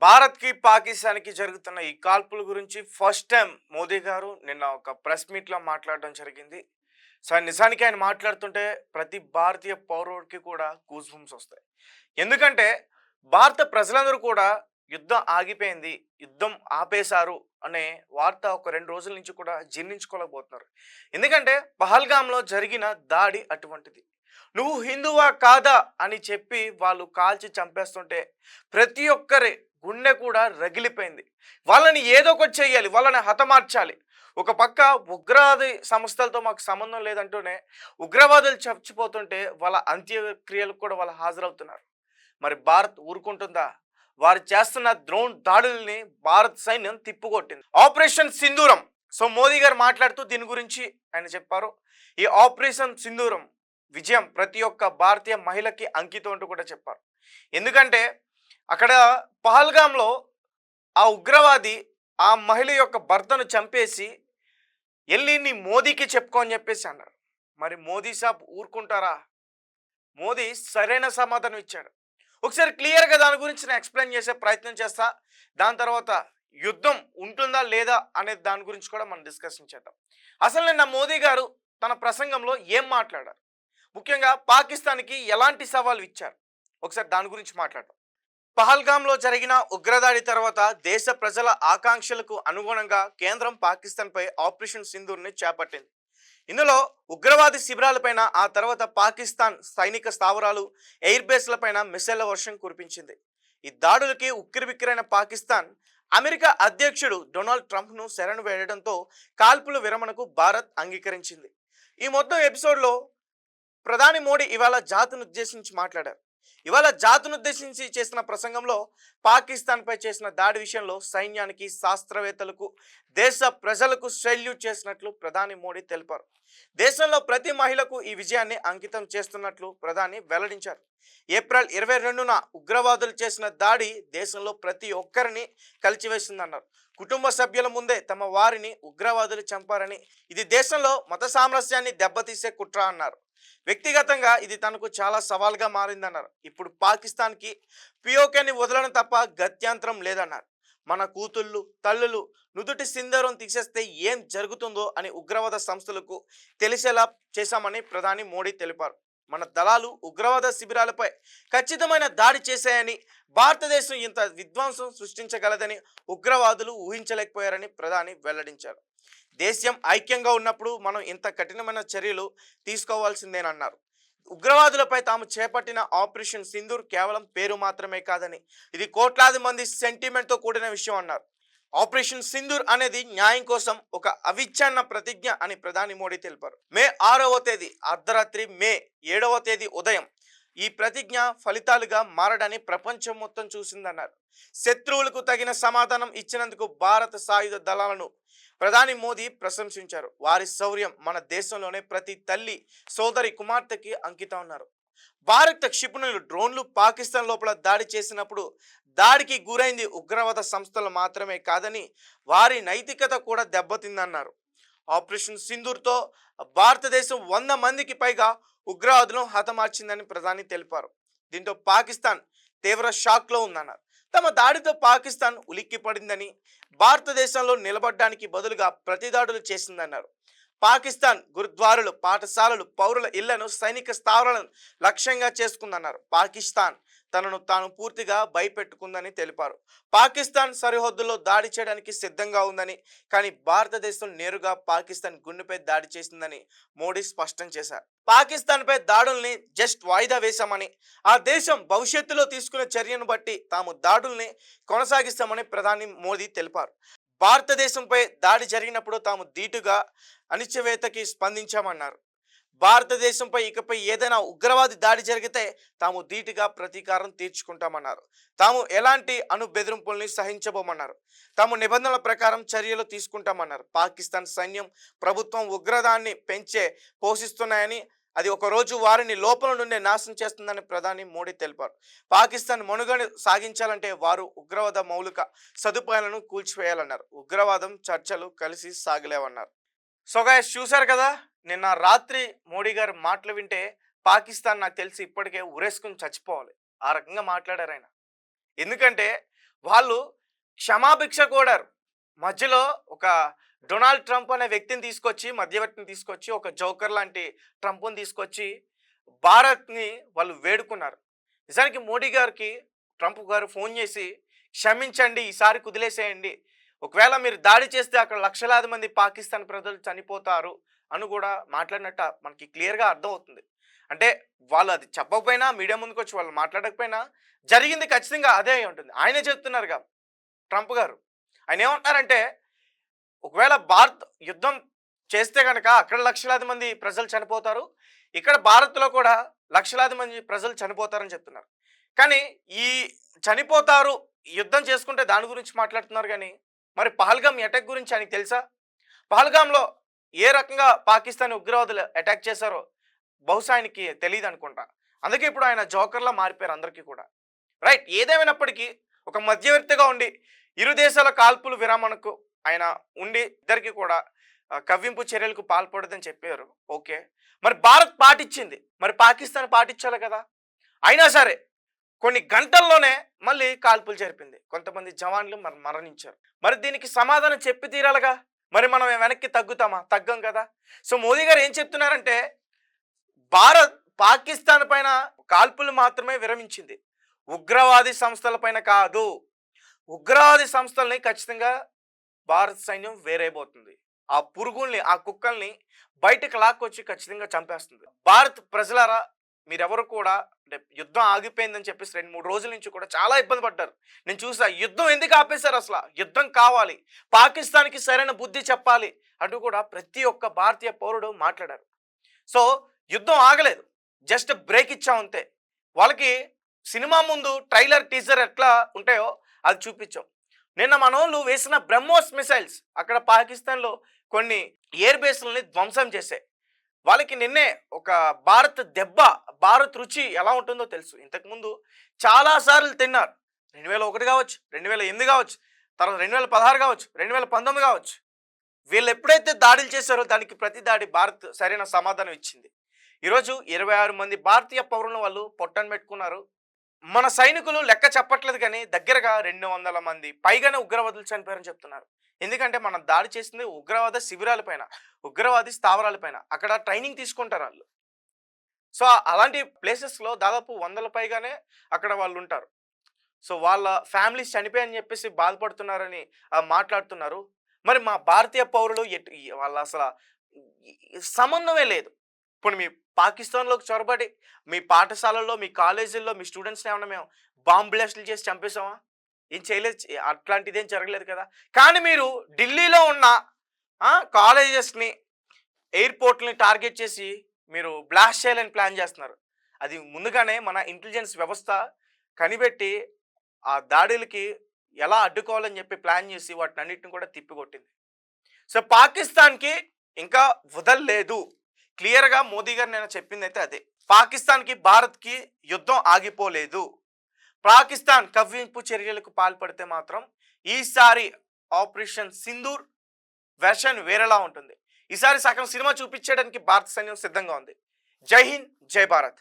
భారత్‌కి, పాకిస్తాన్‌కి జరుగుతున్న ఈ కాల్పుల గురించి ఫస్ట్ టైమ్ మోదీ గారు నిన్న ఒక ప్రెస్ మీట్‌లో మాట్లాడడం జరిగింది. సో, నిజానికి ఆయన మాట్లాడుతుంటే ప్రతి భారతీయ పౌరుడికి కూడా గూస్ బంప్స్ వస్తాయి. ఎందుకంటే భారత ప్రజలందరూ కూడా యుద్ధం ఆగిపోయింది, యుద్ధం ఆపేశారు అనే వార్త ఒక 2 రోజుల నుంచి కూడా జీర్ణించుకోలేకపోతున్నారు. ఎందుకంటే పహల్గామ్‌లో జరిగిన దాడి అటువంటిది. నువ్వు హిందువా కాదా అని చెప్పి వాళ్ళు కాల్చి చంపేస్తుంటే ప్రతి ఒక్కరి గుండె కూడా రగిలిపోయింది. వాళ్ళని ఏదో ఒకటి చేయాలి, వాళ్ళని హతమార్చాలి. ఒక పక్క ఉగ్రవాది సంస్థలతో మాకు సంబంధం లేదంటూనే ఉగ్రవాదులు చచ్చిపోతుంటే వాళ్ళ అంత్యక్రియలకు కూడా వాళ్ళు హాజరవుతున్నారు. మరి భారత్ ఊరుకుంటుందా? వారు చేస్తున్న డ్రోన్ దాడుల్ని భారత్ సైన్యం తిప్పుకొట్టింది. ఆపరేషన్ సింధూరం. సో మోదీ గారు మాట్లాడుతూ దీని గురించి ఆయన చెప్పారు. ఈ ఆపరేషన్ సింధూరం విజయం ప్రతి ఒక్క భారతీయ మహిళకి అంకితం అంటూ కూడా చెప్పారు. ఎందుకంటే అక్కడ పహల్గామ్లో ఆ ఉగ్రవాది ఆ మహిళ యొక్క భర్తను చంపేసి వెళ్ళి నీ మోదీకి చెప్పుకో అని చెప్పేసి అన్నారు. మరి మోదీ సాబ్ ఊరుకుంటారా? మోదీ సరైన సమాధానం ఇచ్చాడు. ఒకసారి క్లియర్గా దాని గురించి నేను ఎక్స్ప్లెయిన్ చేసే ప్రయత్నం చేస్తా. దాని తర్వాత యుద్ధం ఉంటుందా లేదా అనే దాని గురించి కూడా మనం డిస్కషన్ చేద్దాం. అసలు నిన్న మోదీ గారు తన ప్రసంగంలో ఏం మాట్లాడారు, ముఖ్యంగా పాకిస్తాన్కి ఎలాంటి సవాలు ఇచ్చారు, ఒకసారి దాని గురించి మాట్లాడదాం. పహల్గామ్లో జరిగిన ఉగ్రదాడి తర్వాత దేశ ప్రజల ఆకాంక్షలకు అనుగుణంగా కేంద్రం పాకిస్తాన్పై ఆపరేషన్ సింధూర్ని చేపట్టింది. ఇందులో ఉగ్రవాది శిబిరాలపైన, ఆ తర్వాత పాకిస్తాన్ సైనిక స్థావరాలు, ఎయిర్ బేస్లపైన మిసైళ్ల వర్షం కురిపించింది. ఈ దాడులకి ఉక్కిరిబిక్కిరైన పాకిస్తాన్ అమెరికా అధ్యక్షుడు డొనాల్డ్ ట్రంప్ను శరణు వేయడంతో కాల్పుల విరమణకు భారత్ అంగీకరించింది. ఈ మొత్తం ఎపిసోడ్లో ప్రధాని మోడీ ఇవాళ జాతిని ఉద్దేశించి మాట్లాడారు. ఇవాళ జాతిని ఉద్దేశించి చేసిన ప్రసంగంలో పాకిస్తాన్పై చేసిన దాడి విషయంలో సైన్యానికి, శాస్త్రవేత్తలకు, దేశ ప్రజలకు సెల్యూట్ చేసినట్లు ప్రధాని మోడీ తెలిపారు. దేశంలో ప్రతి మహిళకు ఈ విజయాన్ని అంకితం చేస్తున్నట్లు ప్రధాని వెల్లడించారు. ఏప్రిల్ 22న ఉగ్రవాదులు చేసిన దాడి దేశంలో ప్రతి ఒక్కరిని కలిచివేసిందన్నారు. కుటుంబ సభ్యుల ముందే తమ వారిని ఉగ్రవాదులు చంపారని, ఇది దేశంలో మత సామరస్యాన్ని దెబ్బతీసే కుట్ర అన్నారు. వ్యక్తిగతంగా ఇది తనకు చాలా సవాల్గా మారిందన్నారు. ఇప్పుడు పాకిస్తాన్కి పియోకేని వదలడం తప్ప గత్యంతరం లేదన్నారు. మన కూతుళ్ళు, తల్లులు నుదుటి సింధూరం తీసేస్తే ఏం జరుగుతుందో అని ఉగ్రవాద సంస్థలకు తెలిసేలా చేశామని ప్రధాని మోడీ తెలిపారు. మన దళాలు ఉగ్రవాద శిబిరాలపై ఖచ్చితమైన దాడి చేశాయని, భారతదేశం ఇంత విధ్వంసం సృష్టించగలదని ఉగ్రవాదులు ఊహించలేకపోయారని ప్రధాని వెల్లడించారు. దేశం ఐక్యంగా ఉన్నప్పుడు మనం ఇంత కఠినమైన చర్యలు తీసుకోవాల్సిందేనన్నారు. ఉగ్రవాదులపై తాము చేపట్టిన ఆపరేషన్ సింధూర్ కేవలం పేరు మాత్రమే కాదని, ఇది కోట్లాది మంది సెంటిమెంట్తో కూడిన విషయం అన్నారు. ఆపరేషన్ సింధూర్ అనేది న్యాయం కోసం ఒక అవిచ్ఛిన్న ప్రతిజ్ఞ అని ప్రధాని మోడీ తెలిపారు. మే 6వ తేదీ అర్ధరాత్రి, మే 7వ తేదీ ఉదయం ఈ ప్రతిజ్ఞ ఫలితాలుగా మారడాన్ని ప్రపంచం మొత్తం చూసిందన్నారు. శత్రువులకు తగిన సమాధానం ఇచ్చినందుకు భారత సాయుధ దళాలను ప్రధాని మోదీ ప్రశంసించారు. వారి శౌర్యం మన దేశంలోనే ప్రతి తల్లి, సోదరి, కుమార్తెకి అంకితం అన్నారు. భారత క్షిపణులు, డ్రోన్లు పాకిస్తాన్ లోపల దాడి చేసినప్పుడు దాడికి గురైంది ఉగ్రవాద సంస్థలు మాత్రమే కాదని, వారి నైతికత కూడా దెబ్బతిందన్నారు. ఆపరేషన్ సింధూర్తో భారతదేశం 100 మందికి పైగా ఉగ్రవాదులను హతమార్చిందని ప్రధాని తెలిపారు. దీంతో పాకిస్తాన్ తీవ్ర షాక్లో ఉందన్నారు. తమ దాడితో పాకిస్తాన్ ఉలిక్కి పడిందని, భారతదేశంలో నిలబడడానికి బదులుగా ప్రతిదాడులు చేసిందన్నారు. పాకిస్తాన్ గురుద్వారాలు, పాఠశాలలు, పౌరుల ఇళ్లను, సైనిక స్థావరాలను లక్ష్యంగా చేసుకుందన్నారు. పాకిస్తాన్ తనను తాను పూర్తిగా భయపెట్టుకుందని తెలిపారు. పాకిస్తాన్ సరిహద్దుల్లో దాడి చేయడానికి సిద్ధంగా ఉందని, కానీ భారతదేశం నేరుగా పాకిస్తాన్ గుండెపై దాడి చేసిందని మోడీ స్పష్టం చేశారు. పాకిస్తాన్పై దాడుల్ని జస్ట్ వాయిదా వేశామని, ఆ దేశం భవిష్యత్తులో తీసుకునే చర్యను బట్టి తాము దాడుల్ని కొనసాగిస్తామని ప్రధాని మోదీ తెలిపారు. భారతదేశంపై దాడి జరిగినప్పుడు తాము ధీటుగా అణిచివేతకి స్పందించామన్నారు. భారతదేశంపై ఇకపై ఏదైనా ఉగ్రవాది దాడి జరిగితే తాము ధీటుగా ప్రతీకారం తీర్చుకుంటామన్నారు. తాము ఎలాంటి బెదిరింపుల్ని సహించబోమన్నారు. తాము నిబంధనల ప్రకారం చర్యలు తీసుకుంటామన్నారు. పాకిస్తాన్ సైన్యం, ప్రభుత్వం ఉగ్రదాన్ని పోషిస్తున్నాయని, అది ఒకరోజు వారిని లోపల నుండి నాశనం చేస్తుందని ప్రధాని మోడీ తెలిపారు. పాకిస్తాన్ మనుగడ సాగించాలంటే వారు ఉగ్రవాద మౌలిక సదుపాయాలను కూల్చివేయాలన్నారు. ఉగ్రవాదం చర్చలు కలిసి సాగలేవన్నారు. సో గైస్, చూశారు కదా, నిన్న రాత్రి మోడీ గారు మాటలు వింటే పాకిస్తాన్ నాకు తెలిసి ఇప్పటికే ఉరేసుకుని చచ్చిపోవాలి, ఆ రకంగా మాట్లాడారు ఆయన. ఎందుకంటే వాళ్ళు క్షమాభిక్ష కోరారు. మధ్యలో ఒక డొనాల్డ్ ట్రంప్ అనే వ్యక్తిని తీసుకొచ్చి, మధ్యవర్తిని తీసుకొచ్చి, ఒక జోకర్ లాంటి ట్రంప్‌ని తీసుకొచ్చి భారత్‌ని వాళ్ళు వేడుకున్నారు. నిజానికి మోడీ గారికి ట్రంప్ గారు ఫోన్ చేసి, "క్షమించండి, ఈసారికి వదిలేసేయండి. ఒకవేళ మీరు దాడి చేస్తే అక్కడ లక్షలాది మంది పాకిస్తాన్ ప్రజలు చనిపోతారు" అని కూడా మాట్లాడినట్టు మనకి క్లియర్‌గా అర్థమవుతుంది. అంటే వాళ్ళు అది చెప్పకపోయినా, మీడియా ముందుకొచ్చి వాళ్ళు మాట్లాడకపోయినా జరిగింది ఖచ్చితంగా అదే అయి ఉంటుంది. ఆయనే చెప్తున్నారుగా ట్రంప్ గారు. ఆయన ఏమంటున్నారంటే, ఒకవేళ భారత్ యుద్ధం చేస్తే గనక అక్కడ లక్షలాది మంది ప్రజలు చనిపోతారు. ఇక్కడ భారత్‌లో కూడా లక్షలాది మంది ప్రజలు చనిపోతారని చెప్తున్నారు. కానీ ఈ చనిపోతారు, యుద్ధం చేసుకుంటే దాని గురించి మాట్లాడుతున్నారు గానీ, మరి పహల్గామ్ అటాక్ గురించి ఆయనకి తెలుసా? పహల్గామ్‌లో ఏ రకంగా పాకిస్తానీ ఉగ్రవాదులు అటాక్ చేశారో బహుశా ఆయనకి తెలీదనుకుంటా. అందుకే ఇప్పుడు ఆయన జోకర్‌లా మారిపోయారు అందరికీ కూడా. రైట్. ఏదేమైనప్పటికీ ఒక మధ్యవర్తిగా ఉండి ఇరు దేశాల కాల్పులు విరామణకు ఆయన ఉండి ఇద్దరికి కూడా కవ్వింపు చర్యలకు పాల్పడదని చెప్పారు. ఓకే. మరి భారత్ పాటించింది. మరి పాకిస్తాన్ పాటించాలి కదా! అయినా సరే కొన్ని గంటల్లోనే మళ్ళీ కాల్పులు జరిపింది. కొంతమంది జవాన్లు మరణించారు. మరి దీనికి సమాధానం చెప్పి తీరాలిగా. మరి మనం వెనక్కి తగ్గుతామా? తగ్గం కదా! సో మోదీ గారు ఏం చెప్తున్నారంటే, భారత్ పాకిస్తాన్ పైన కాల్పులు మాత్రమే విరమించింది. ఉగ్రవాది సంస్థల పైన కాదు. ఉగ్రవాది సంస్థల్ని ఖచ్చితంగా భారత సైన్యం వేరైపోతుంది. ఆ పురుగుల్ని, ఆ కుక్కల్ని బయటకు లాక్కొచ్చి ఖచ్చితంగా చంపేస్తుంది. భారత్ ప్రజలారా, మీరెవరు కూడా అంటే యుద్ధం ఆగిపోయిందని చెప్పేసి 2-3 రోజుల నుంచి కూడా చాలా ఇబ్బంది పడ్డారు. నేను చూసా యుద్ధం ఎందుకు ఆపేశారు అసలు? యుద్ధం కావాలి, పాకిస్తాన్‌కి సరైన బుద్ధి చెప్పాలి అంటూ కూడా ప్రతి ఒక్క భారతీయ పౌరుడు మాట్లాడారు. సో యుద్ధం ఆగలేదు. జస్ట్ బ్రేక్ ఇచ్చాం అంతే. వాళ్ళకి సినిమా ముందు ట్రైలర్, టీజర్ ఎట్లా ఉంటాయో అది చూపించాం. నిన్న మనోళ్ళు వేసిన బ్రహ్మోస్ మిసైల్స్ అక్కడ పాకిస్తాన్‌లో కొన్ని ఎయిర్ బేస్‌లని ధ్వంసం చేశాయి. వాళ్ళకి నిన్నే ఒక భారత్ దెబ్బ, భారత్ రుచి ఎలా ఉంటుందో తెలుసు. ఇంతకుముందు చాలా సార్లు తిన్నారు. 2001 కావచ్చు, 2008 కావచ్చు, తర్వాత 2016 కావచ్చు, 2019 కావచ్చు. వీళ్ళు ఎప్పుడైతే దాడులు చేశారో దానికి ప్రతి దాడి భారత్ సరైన సమాధానం ఇచ్చింది. ఈరోజు 26 మంది భారతీయ పౌరులను వాళ్ళు పొట్టన పెట్టుకున్నారు. మన సైనికులు లెక్క చెప్పట్లేదు కానీ దగ్గరగా 200 మంది పైగానే ఉగ్రవాదులు చనిపోయారని చెప్తున్నారు. ఎందుకంటే మనం దాడి చేసింది ఉగ్రవాద శిబిరాలపైన, ఉగ్రవాది స్థావరాలపైన. అక్కడ ట్రైనింగ్ తీసుకుంటారు వాళ్ళు. సో అలాంటి ప్లేసెస్‌లో దాదాపు 100ల పైగానే అక్కడ వాళ్ళు ఉంటారు. సో వాళ్ళ ఫ్యామిలీస్ చనిపోయాయని చెప్పేసి బాధపడుతున్నారని మాట్లాడుతున్నారు. మరి మా భారతీయ పౌరులు వాళ్ళ అసలు సంబంధమే లేదు. ఇప్పుడు మీ పాకిస్తాన్‌లోకి చొరబడి మీ పాఠశాలల్లో, మీ కాలేజీల్లో మీ స్టూడెంట్స్‌ని ఏమన్నా మేము బాంబ్ బ్లాస్టులు చేసి చంపేసామా? ఏం చేయలేదు. అట్లాంటిదేం జరగలేదు కదా! కానీ మీరు ఢిల్లీలో ఉన్న కాలేజెస్‌ని, ఎయిర్‌పోర్ట్‌లని టార్గెట్ చేసి మీరు బ్లాస్ట్ చేయాలని ప్లాన్ చేస్తున్నారు. అది ముందుగానే మన ఇంటెలిజెన్స్ వ్యవస్థ కనిపెట్టి ఆ దాడులకి ఎలా అడ్డుకోవాలని చెప్పి ప్లాన్ చేసి వాటినన్నిటిని కూడా తిప్పికొట్టింది. సో పాకిస్తాన్‌కి ఇంకా వదల్లేదు. క్లియర్‌గా మోదీ గారు నేను చెప్పిందైతే అదే. పాకిస్తాన్‌కి, భారత్‌కి యుద్ధం ఆగిపోలేదు. పాకిస్తాన్ కవ్వింపు చర్యలకు పాల్పడితే మాత్రం ఈసారి ఆపరేషన్ సింధూర్ వెర్షన్ వేరేలా ఉంటుంది. ఈసారి సగం సినిమా చూపించడానికి భారత సైన్యం సిద్ధంగా ఉంది. జై హింద్, జై భారత్.